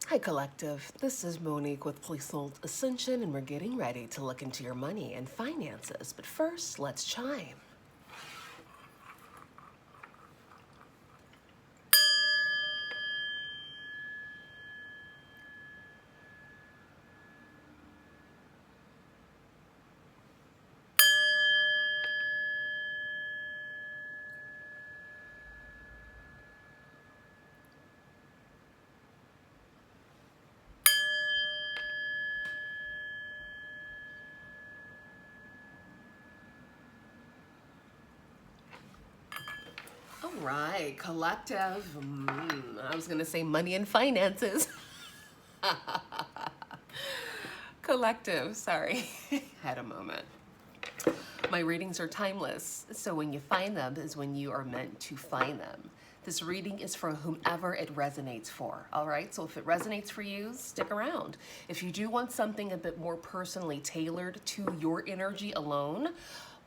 Hi Collective, this is Monique with Puissant Ascension, and we're getting ready to look into your money and finances. But first, let's chime. All right, Collective. I was going to say money and finances. Collective, sorry. Had a moment. My readings are timeless, so when you find them is when you are meant to find them. This reading is for whomever it resonates for, all right? So if it resonates for you, stick around. If you do want something a bit more personally tailored to your energy alone,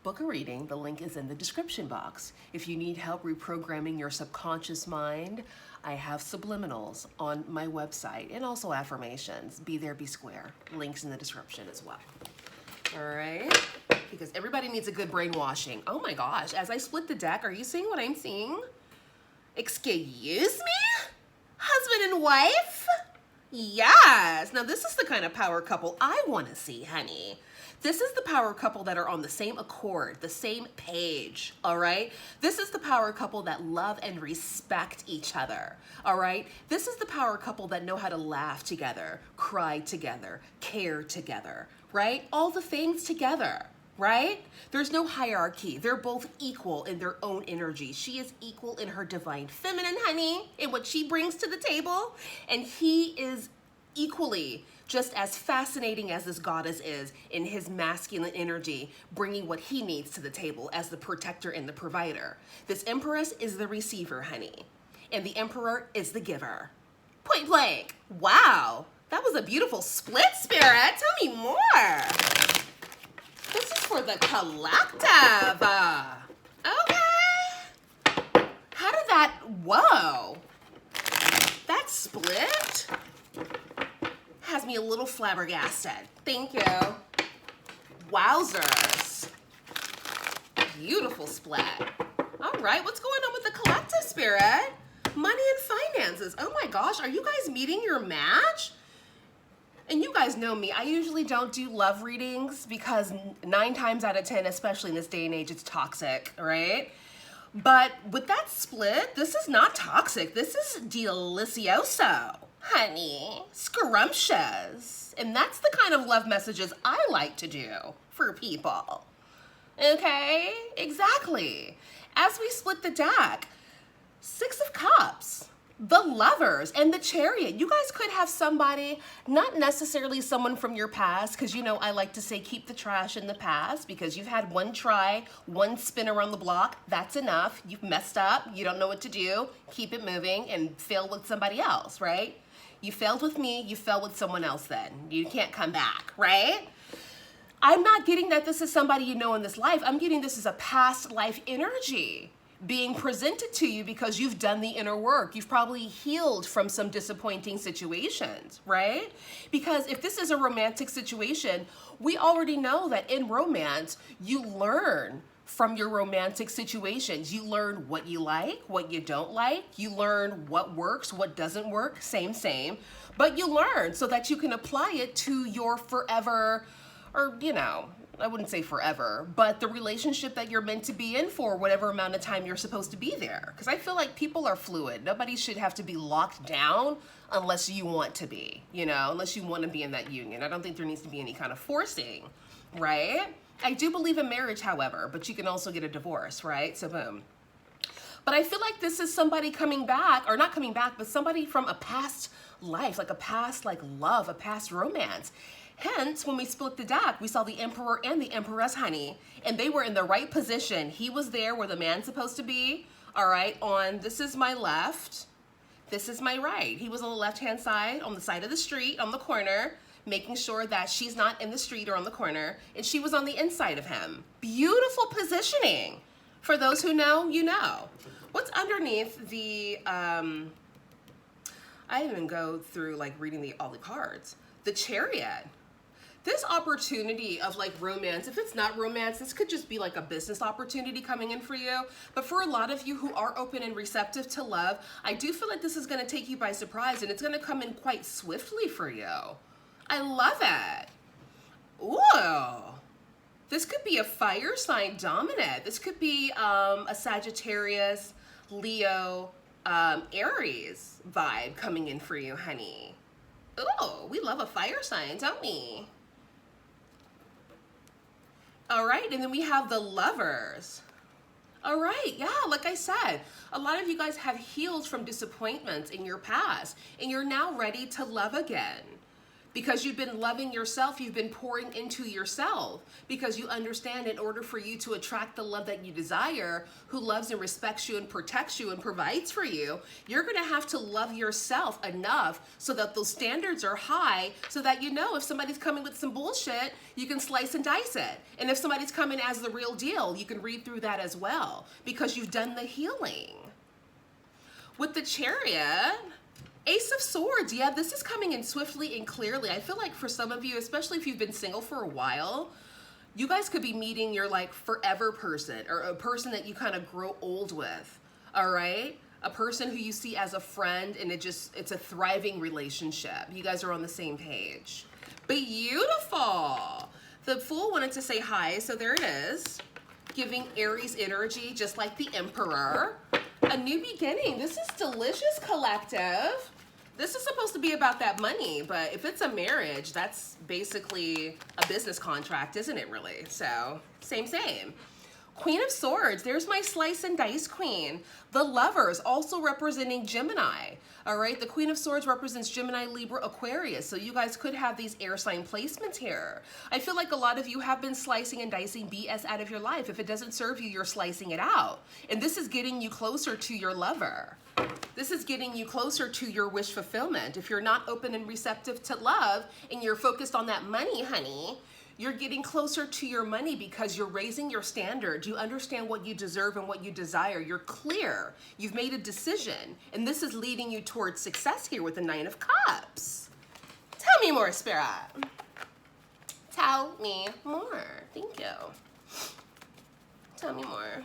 book a reading. The link is in the description box. If you need help reprogramming your subconscious mind, I have Subliminals on my website and also Affirmations. Be there, be square. Links in the description as well. All right? Because everybody needs a good brainwashing. Oh my gosh, as I split the deck, are you seeing what I'm seeing? Excuse me? Husband and wife? Yes. Now this is the kind of power couple I want to see, honey. This is the power couple that are on the same accord, the same page, all right? This is the power couple that love and respect each other, all right? This is the power couple that know how to laugh together, cry together, care together, right? All the things together, right? There's no hierarchy. They're both equal in their own energy. She is equal in her divine feminine, honey, in what she brings to the table, and he is equally just as fascinating as this goddess is in his masculine energy, bringing what he needs to the table as the protector and the provider. This Empress is the receiver, honey, and the Emperor is the giver. Point blank. Wow, that was a beautiful split, Spirit. Tell me more. This is for the collective. Okay. How did that, whoa. That split has me a little flabbergasted. Thank you. Wowzers. Beautiful split. All right, what's going on with the collective, Spirit? Money and finances. Oh my gosh, are you guys meeting your match? And you guys know me, I usually don't do love readings because 9 times out of 10, especially in this day and age, it's toxic, right? But with that split, this is not toxic. This is delicioso. Honey, scrumptious. And that's the kind of love messages I like to do for people. Okay, exactly. As we split the deck, 6 of Cups, the Lovers, and the Chariot. You guys could have somebody, not necessarily someone from your past, because you know I like to say keep the trash in the past, because you've had one try, one spin around the block, that's enough. You've messed up, you don't know what to do, keep it moving and fail with somebody else, right? You failed with me, you fell with someone else then. You can't come back, right? I'm not getting that this is somebody you know in this life. I'm getting this as a past life energy being presented to you because you've done the inner work. You've probably healed from some disappointing situations, right? Because if this is a romantic situation, we already know that in romance, you learn from your romantic situations. You learn what you like, what you don't like. You learn what works, what doesn't work, same. But you learn so that you can apply it to your forever, or, you know, I wouldn't say forever, but the relationship that you're meant to be in for whatever amount of time you're supposed to be there. Because I feel like people are fluid. Nobody should have to be locked down unless you want to be, you know, unless you want to be in that union. I don't think there needs to be any kind of forcing, right? I do believe in marriage, however, but you can also get a divorce, right? So boom. But I feel like this is somebody coming back, or not coming back, but somebody from a past life, like a past like love, a past romance. Hence, when we split the deck, we saw the Emperor and the Empress, honey, and they were in the right position. He was there where the man's supposed to be, all right, on this is my left, this is my right. He was on the left-hand side, on the side of the street, on the corner, making sure that she's not in the street or on the corner, and she was on the inside of him. Beautiful positioning. For those who know, you know. What's underneath the, I didn't even go through like reading all the cards. The Chariot. This opportunity of like romance, if it's not romance, this could just be like a business opportunity coming in for you. But for a lot of you who are open and receptive to love, I do feel like this is going to take you by surprise, and it's going to come in quite swiftly for you. I love it. Ooh. This could be a fire sign dominant. This could be a Sagittarius, Leo, Aries vibe coming in for you, honey. Ooh, we love a fire sign, don't we? All right, and then we have the Lovers. All right, yeah, like I said, a lot of you guys have healed from disappointments in your past, and you're now ready to love again. Because you've been loving yourself, you've been pouring into yourself, because you understand in order for you to attract the love that you desire, who loves and respects you and protects you and provides for you, you're gonna have to love yourself enough so that those standards are high, so that you know if somebody's coming with some bullshit, you can slice and dice it. And if somebody's coming as the real deal, you can read through that as well, because you've done the healing. With the Chariot, Ace of Swords, yeah, this is coming in swiftly and clearly. I feel like for some of you, especially if you've been single for a while, you guys could be meeting your like forever person, or a person that you kind of grow old with, all right? A person who you see as a friend, and it's a thriving relationship. You guys are on the same page. Beautiful. The Fool wanted to say hi, so there it is. Giving Aries energy, just like the Emperor. A new beginning. This is delicious, collective. This is supposed to be about that money, but if it's a marriage, that's basically a business contract, isn't it really? So, same. Queen of Swords, there's my slice and dice queen. The Lovers, also representing Gemini. All right, the Queen of Swords represents Gemini, Libra, Aquarius. So you guys could have these air sign placements here. I feel like a lot of you have been slicing and dicing BS out of your life. If it doesn't serve you, you're slicing it out. And this is getting you closer to your lover. This is getting you closer to your wish fulfillment. If you're not open and receptive to love and you're focused on that money, honey, you're getting closer to your money because you're raising your standards. You understand what you deserve and what you desire. You're clear. You've made a decision. And this is leading you towards success here with the Nine of Cups. Tell me more, Spirit. Tell me more. Thank you. Tell me more.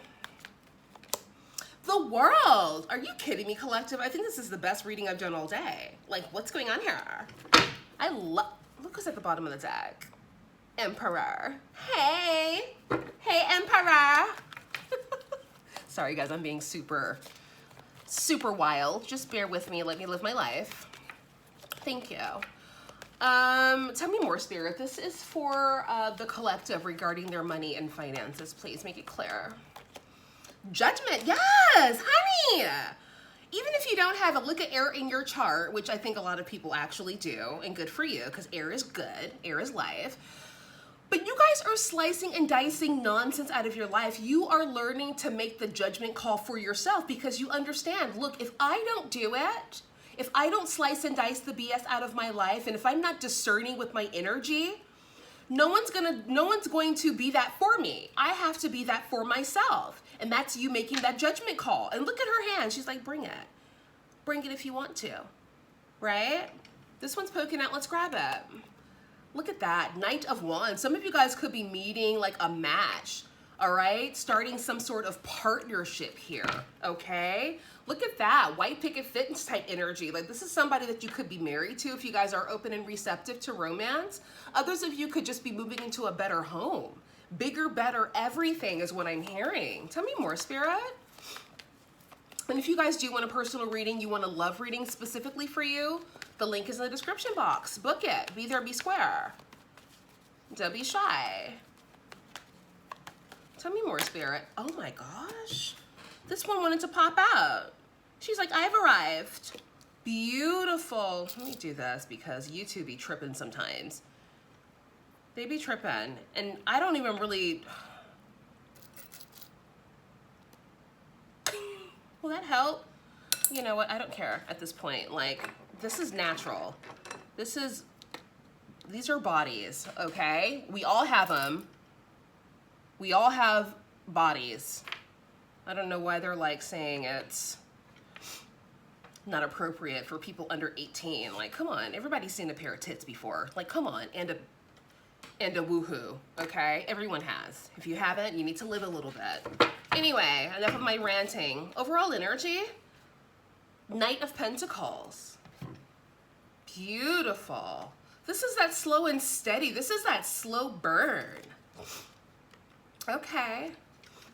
The World. Are you kidding me, collective? I think this is the best reading I've done all day. Like, what's going on here? I love... Look who's at the bottom of the deck. Emperor. Hey. Hey, Emperor. Sorry, guys. I'm being super wild. Just bear with me. Let me live my life. Thank you. Tell me more, Spirit. This is for the collective regarding their money and finances. Please make it clear. Judgment. Yes, honey. Even if you don't have a look at air in your chart, which I think a lot of people actually do, and good for you, because air is good. Air is life. But you guys are slicing and dicing nonsense out of your life. You are learning to make the judgment call for yourself because you understand, look, if I don't do it, if I don't slice and dice the BS out of my life, and if I'm not discerning with my energy, no one's going to be that for me. I have to be that for myself. And that's you making that judgment call. And look at her hand. She's like, bring it. Bring it if you want to. Right? This one's poking out. Let's grab it. Look at that. Knight of Wands. Some of you guys could be meeting like a match. All right? Starting some sort of partnership here. Okay? Look at that. White picket fence type energy. Like this is somebody that you could be married to if you guys are open and receptive to romance. Others of you could just be moving into a better home. Bigger, better, everything is what I'm hearing. Tell me more, Spirit. And if you guys do want a personal reading, you want a love reading specifically for you, the link is in the description box. Book it. Be there, be square. Don't be shy. Tell me more, Spirit. Oh my gosh. This one wanted to pop out. She's like, I've arrived. Beautiful. Let me do this because YouTube be tripping sometimes. They be tripping. And I don't even really... Will that help? You know what? I don't care at this point. Like, this is natural. These are bodies, okay? We all have them. We all have bodies. I don't know why they're like saying it's not appropriate for people under 18. Like, come on, everybody's seen a pair of tits before. Like, come on, and a woohoo, okay? Everyone has. If you haven't, you need to live a little bit. Anyway, enough of my ranting. Overall energy, Knight of Pentacles. Beautiful. This is that slow and steady. This is that slow burn. Okay.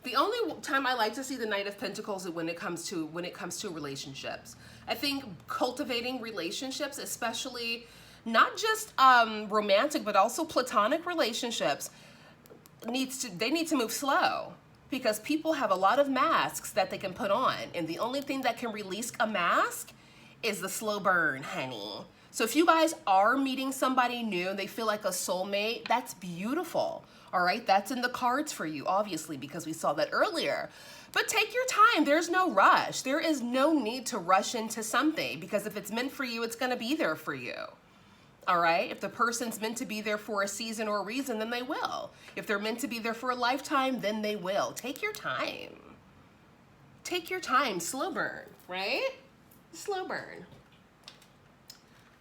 The only time I like to see the Knight of Pentacles is when it comes to relationships. I think cultivating relationships, especially not just romantic, but also platonic relationships, they need to move slow, because people have a lot of masks that they can put on, and the only thing that can release a mask is the slow burn, honey. So if you guys are meeting somebody new and they feel like a soulmate, that's beautiful. All right, that's in the cards for you, obviously, because we saw that earlier. But take your time. There's no rush. There is no need to rush into something, because if it's meant for you, it's going to be there for you. All right, if the person's meant to be there for a season or a reason, then they will. If they're meant to be there for a lifetime, then they will. Take your time. Take your time. Slow burn, right? Slow burn.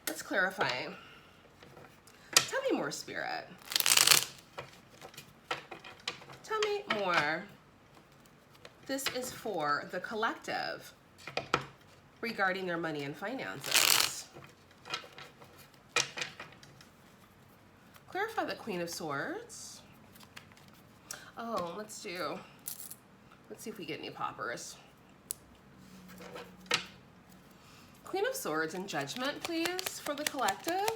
Let's clarify. Tell me more, Spirit. Tell me more. This is for the collective regarding their money and finances. Clarify the Queen of Swords. Oh, let's see if we get any poppers. Queen of Swords and Judgment, please, for the collective.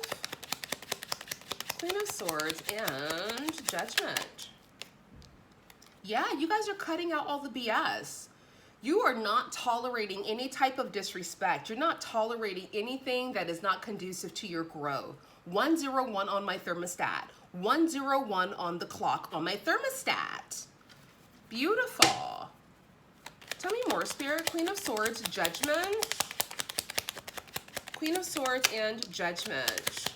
Queen of Swords and Judgment. Yeah, you guys are cutting out all the BS. You are not tolerating any type of disrespect. You're not tolerating anything that is not conducive to your growth. 101 on my thermostat. 101 on the clock on my thermostat. Beautiful. Tell me more, Spirit. Queen of Swords, Judgment. Queen of Swords and Judgment.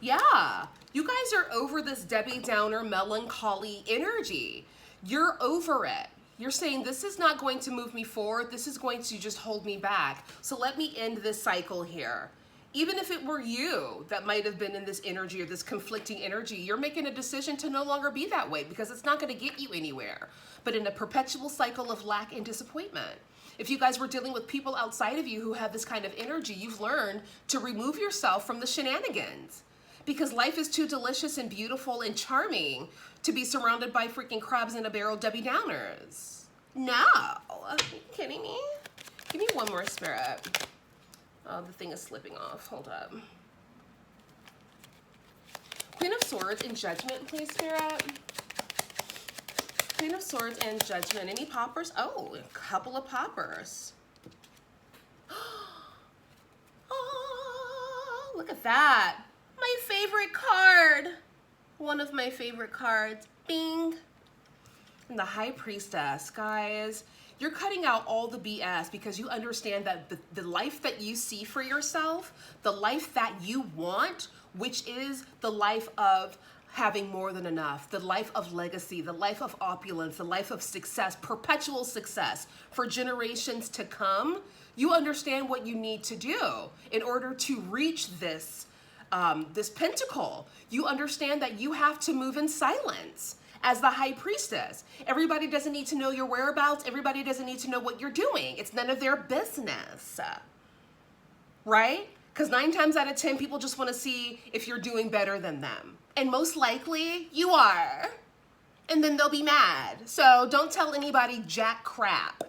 Yeah. You guys are over this Debbie Downer melancholy energy. You're over it. You're saying, this is not going to move me forward. This is going to just hold me back. So let me end this cycle here. Even if it were you that might have been in this energy or this conflicting energy, you're making a decision to no longer be that way, because it's not going to get you anywhere, but in a perpetual cycle of lack and disappointment. If you guys were dealing with people outside of you who have this kind of energy, you've learned to remove yourself from the shenanigans. Because life is too delicious and beautiful and charming to be surrounded by freaking crabs in a barrel Debbie Downers. No. Are you kidding me? Give me one more, Spirit. Oh, the thing is slipping off. Hold up. Queen of Swords and Judgment, please, Spirit. Queen of Swords and Judgment. Any poppers? Oh, a couple of poppers. Oh, look at that. My favorite card. One of my favorite cards. Bing. And the High Priestess, guys. You're cutting out all the BS, because you understand that the life that you see for yourself, the life that you want, which is the life of having more than enough, the life of legacy, the life of opulence, the life of success, perpetual success for generations to come, you understand what you need to do in order to reach this pentacle. You understand that you have to move in silence as the High Priestess. Everybody doesn't need to know your whereabouts. Everybody doesn't need to know what you're doing. It's none of their business, right? Because 9 times out of 10, people just want to see if you're doing better than them. And most likely, you are. And then they'll be mad. So don't tell anybody jack crap.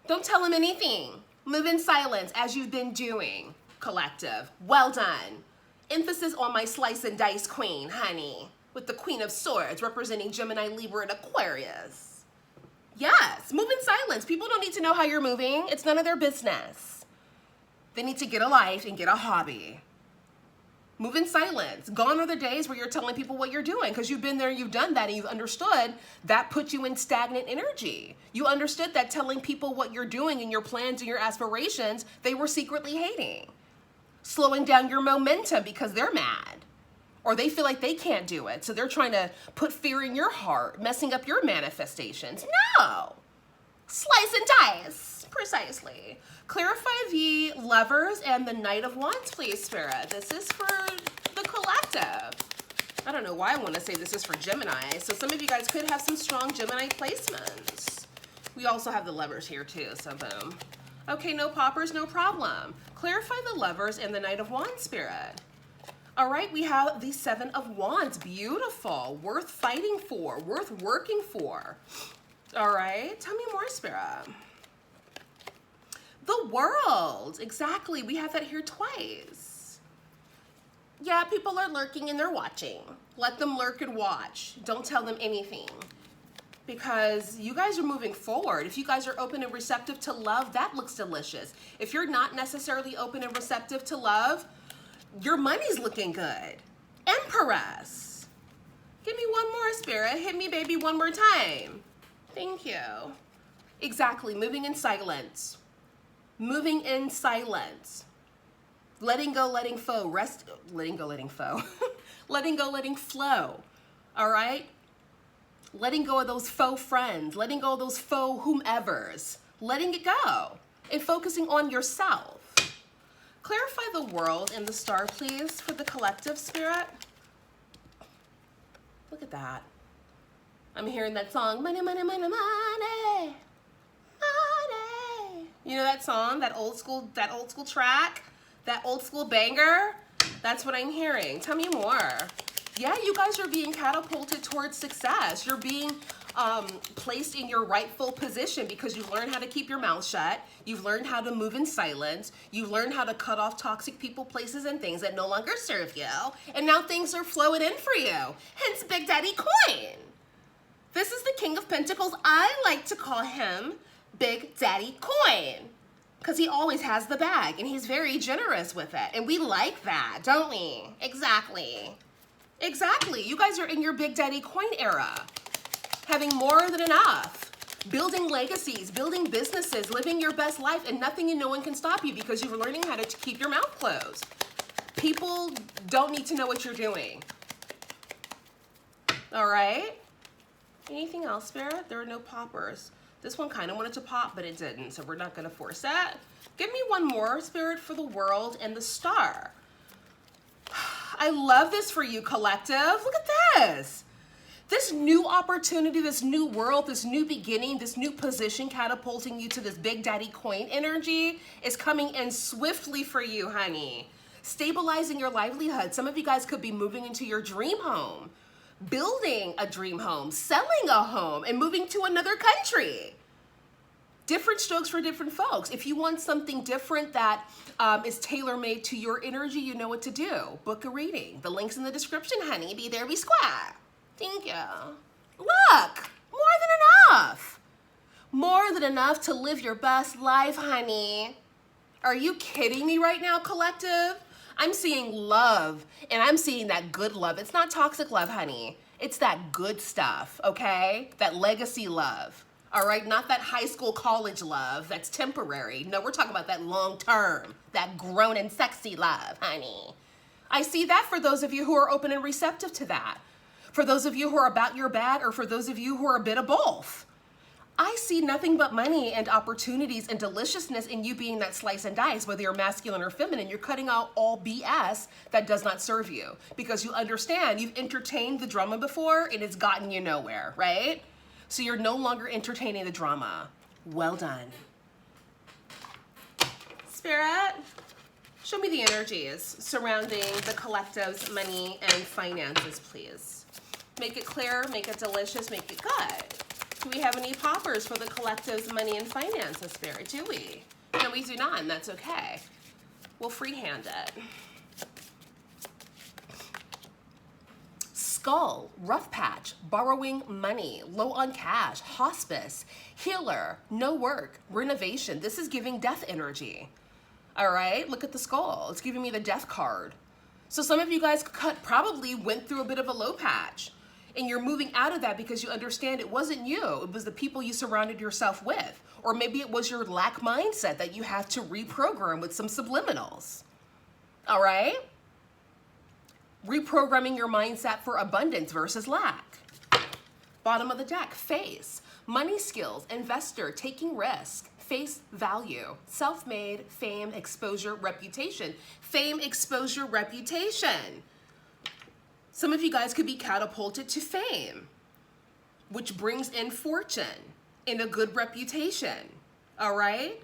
Don't tell them anything. Move in silence as you've been doing, collective. Well done. Emphasis on my slice and dice queen, honey. With the Queen of Swords representing Gemini, Libra, and Aquarius. Yes, move in silence. People don't need to know how you're moving. It's none of their business. They need to get a life and get a hobby. Move in silence. Gone are the days where you're telling people what you're doing, because you've been there, you've done that, and you've understood that puts you in stagnant energy. You understood that telling people what you're doing and your plans and your aspirations, they were secretly hating. Slowing down your momentum because they're mad. Or they feel like they can't do it, so they're trying to put fear in your heart, messing up your manifestations. No. Slice and dice. Precisely. Clarify the Lovers and the Knight of Wands, please, Spirit. This is for the collective. I don't know why I want to say this is for Gemini. So some of you guys could have some strong Gemini placements. We also have the Lovers here too, so boom. Okay, no poppers, no problem. Clarify the Lovers and the Knight of Wands, Spirit. All right, we have the Seven of Wands. Beautiful. Worth fighting for. Worth working for. All right, tell me more, Spirit. The World. Exactly. We have that here twice. Yeah, people are lurking and they're watching. Let them lurk and watch. Don't tell them anything. Because you guys are moving forward. If you guys are open and receptive to love, that looks delicious. If you're not necessarily open and receptive to love, your money's looking good. Empress. Give me one more, Spirit. Hit me, baby, one more time. Thank you. Exactly. Moving in silence. Moving in silence. Letting go, letting flow. Letting go, letting flow. Letting go, letting flow. All right? Letting go of those faux friends. Letting go of those faux whomevers. Letting it go. And focusing on yourself. Clarify the World and the Star, please, for the collective, Spirit. Look at that. I'm hearing that song, money, money, money, money, money. You know that song, that old school track, that old school banger? That's what I'm hearing. Tell me more. Yeah, you guys are being catapulted towards success. You're being placed in your rightful position because you've learned how to keep your mouth shut. You've learned how to move in silence. You've learned how to cut off toxic people, places, and things that no longer serve you. And now things are flowing in for you. Hence Big Daddy Coin. This is the King of Pentacles. I like to call him Big Daddy Coin because he always has the bag and he's very generous with it. And we like that, don't we? Exactly. Exactly. You guys are in your Big Daddy Coin era. Having more than enough. Building legacies, building businesses, living your best life, and nothing and no one can stop you because you're learning how to keep your mouth closed. People don't need to know what you're doing. All right? Anything else, Spirit? There are no poppers. This one kind of wanted to pop, but it didn't, so we're not going to force that. Give me one more, Spirit, for the World and the Star. I love this for you, collective. Look at this. This new opportunity, this new world, this new beginning, this new position catapulting you to this Big Daddy Coin energy is coming in swiftly for you, honey. Stabilizing your livelihood. Some of you guys could be moving into your dream home, building a dream home, selling a home, and moving to another country. Different strokes for different folks. If you want something different that is tailor-made to your energy, you know what to do. Book a reading. The link's in the description, honey. Be there, be square. Thank you. Look, more than enough. More than enough to live your best life, honey. Are you kidding me right now, collective? I'm seeing love, and I'm seeing that good love. It's not toxic love, honey. It's that good stuff, okay? That legacy love, all right? Not that high school, college love that's temporary. No, we're talking about that long term, that grown and sexy love, honey. I see that for those of you who are open and receptive to that. For those of you who are about your bag, or for those of you who are a bit of both. I see nothing but money and opportunities and deliciousness in you being that slice and dice, whether you're masculine or feminine. You're cutting out all BS that does not serve you because you understand you've entertained the drama before and it's gotten you nowhere, right? So you're no longer entertaining the drama. Well done. Spirit, show me the energies surrounding the collective's money and finances, please. Make it clear, make it delicious, make it good. Do we have any poppers for the collective's money and finances, Spirit? Do we? No, we do not, and that's okay. We'll freehand it. Skull, rough patch, borrowing money, low on cash, hospice, healer, no work, renovation. This is giving death energy. All right, look at the skull. It's giving me the death card. So some of you guys probably went through a bit of a low patch. And you're moving out of that because you understand it wasn't you. It was the people you surrounded yourself with. Or maybe it was your lack mindset that you have to reprogram with some subliminals. All right? Reprogramming your mindset for abundance versus lack. Bottom of the deck, face. Money skills, investor, taking risk, face value, self-made, fame, exposure, reputation. Fame, exposure, reputation. Some of you guys could be catapulted to fame, which brings in fortune and a good reputation, all right?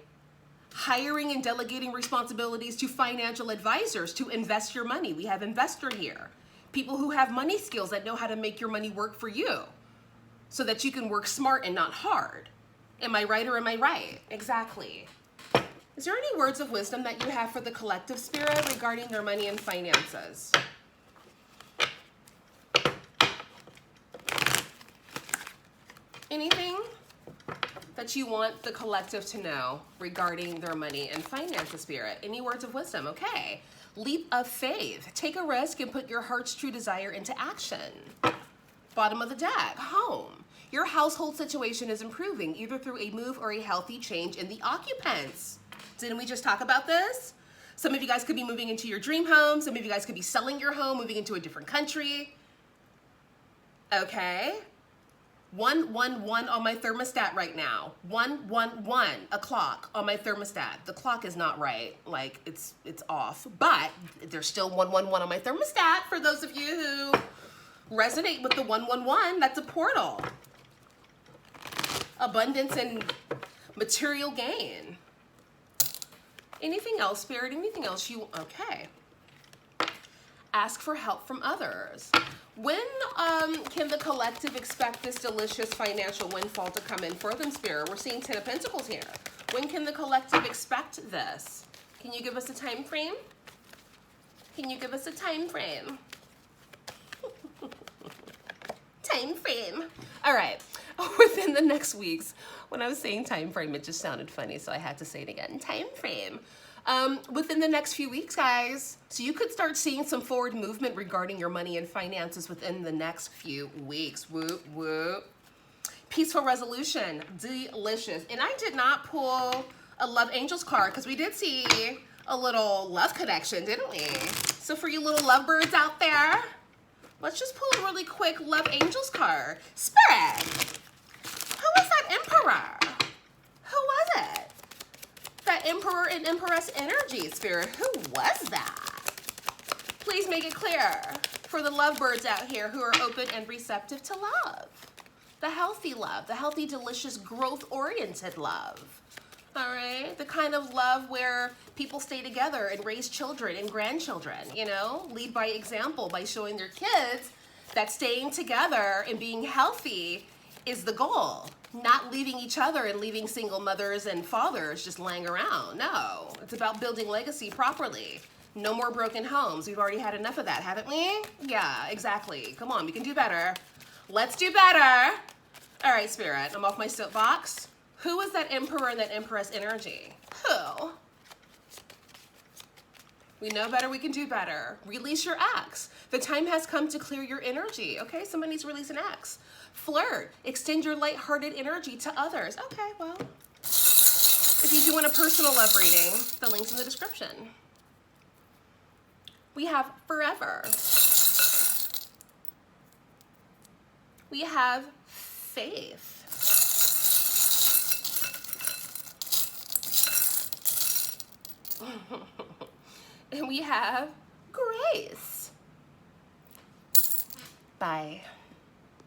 Hiring and delegating responsibilities to financial advisors to invest your money. We have investor here. People who have money skills that know how to make your money work for you so that you can work smart and not hard. Am I right or am I right? Exactly. Is there any words of wisdom that you have for the collective spirit regarding their money and finances? Anything that you want the collective to know regarding their money and finances, spirit? Any words of wisdom? Okay. Leap of faith. Take a risk and put your heart's true desire into action. Bottom of the deck, home. Your household situation is improving either through a move or a healthy change in the occupants. Didn't we just talk about this? Some of you guys could be moving into your dream home. Some of you guys could be selling your home, moving into a different country. Okay. 111 on my thermostat right now. 111 o'clock on my thermostat. The clock is not right. Like it's off, but there's still 111 on my thermostat for those of you who resonate with the 111. That's a portal. Abundance and material gain. Anything else, spirit? Anything else you, okay. Ask for help from others. When can the collective expect this delicious financial windfall to come in for them, spirit? We're seeing 10 of Pentacles here. When can the collective expect this? Can you give us a time frame? Can you give us a time frame? Time frame. All right. Within the next weeks. When I was saying time frame, it just sounded funny, so I had to say it again. Time frame. Within the next few weeks, guys. So you could start seeing some forward movement regarding your money and finances within the next few weeks. Whoop, whoop. Peaceful resolution. Delicious. And I did not pull a Love Angels card because we did see a little love connection, didn't we? So for you little lovebirds out there, let's just pull a really quick Love Angels card. Spirit, who was that Emperor? Who was it? That Emperor and Empress energy, spirit. Who was that? Please make it clear for the lovebirds out here who are open and receptive to love. The healthy, delicious, growth-oriented love. All right? The kind of love where people stay together and raise children and grandchildren, you know? Lead by example by showing their kids that staying together and being healthy is the goal. Not leaving each other and leaving single mothers and fathers just laying around. No, it's about building legacy properly. No more broken homes. We've already had enough of that, haven't we? Yeah, exactly. Come on, we can do better. Let's do better. All right, spirit, I'm off my soapbox. Who is that Emperor and that Empress energy? Who? We know better, we can do better. Release your ex. The time has come to clear your energy. Okay, somebody needs to release an ex. Flirt. Extend your lighthearted energy to others. Okay, well, if you do want a personal love reading, the link's in the description. We have forever. We have faith. And we have grace. Bye.